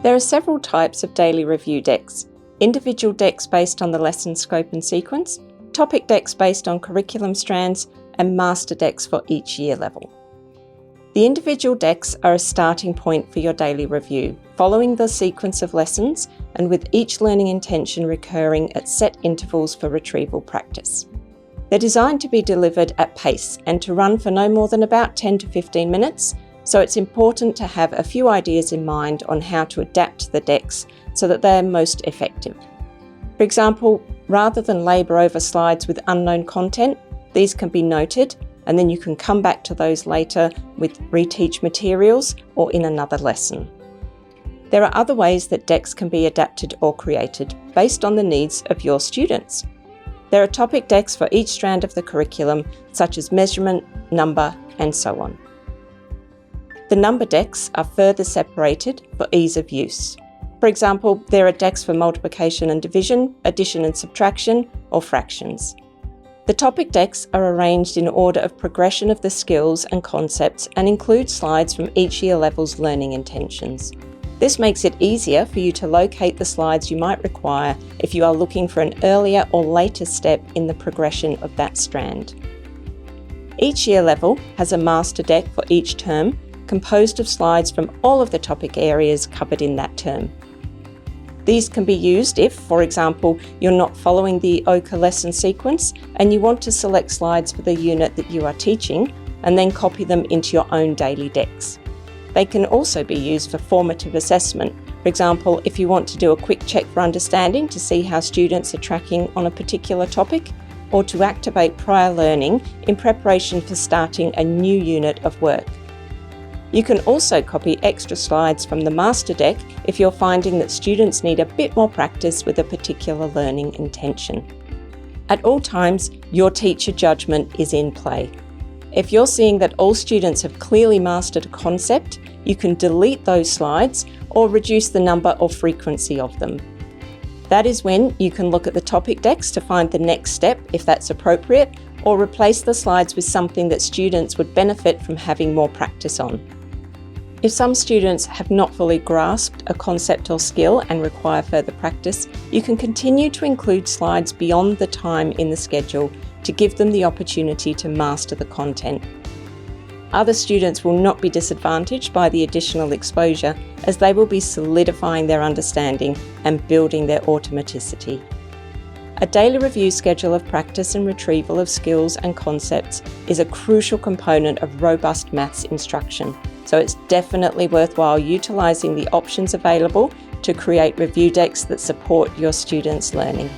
There are several types of daily review decks: individual decks based on the lesson scope and sequence, topic decks based on curriculum strands, and master decks for each year level. The individual decks are a starting point for your daily review, following the sequence of lessons and with each learning intention recurring at set intervals for retrieval practice. They're designed to be delivered at pace and to run for no more than about 10 to 15 minutes, so it's important to have a few ideas in mind on how to adapt the decks so that they're most effective. For example, rather than labour over slides with unknown content, these can be noted, and then you can come back to those later with reteach materials or in another lesson. There are other ways that decks can be adapted or created based on the needs of your students. There are topic decks for each strand of the curriculum, such as measurement, number, and so on. The number decks are further separated for ease of use. For example, there are decks for multiplication and division, addition and subtraction, or fractions. The topic decks are arranged in order of progression of the skills and concepts and include slides from each year level's learning intentions. This makes it easier for you to locate the slides you might require if you are looking for an earlier or later step in the progression of that strand. Each year level has a master deck for each term, composed of slides from all of the topic areas covered in that term. These can be used if, for example, you're not following the OCA lesson sequence and you want to select slides for the unit that you are teaching and then copy them into your own daily decks. They can also be used for formative assessment. For example, if you want to do a quick check for understanding to see how students are tracking on a particular topic, or to activate prior learning in preparation for starting a new unit of work. You can also copy extra slides from the master deck if you're finding that students need a bit more practice with a particular learning intention. At all times, your teacher judgment is in play. If you're seeing that all students have clearly mastered a concept, you can delete those slides or reduce the number or frequency of them. That is when you can look at the topic decks to find the next step if that's appropriate, or replace the slides with something that students would benefit from having more practice on. If some students have not fully grasped a concept or skill and require further practice, you can continue to include slides beyond the time in the schedule to give them the opportunity to master the content. Other students will not be disadvantaged by the additional exposure, as they will be solidifying their understanding and building their automaticity. A daily review schedule of practice and retrieval of skills and concepts is a crucial component of robust maths instruction, so it's definitely worthwhile utilising the options available to create review decks that support your students' learning.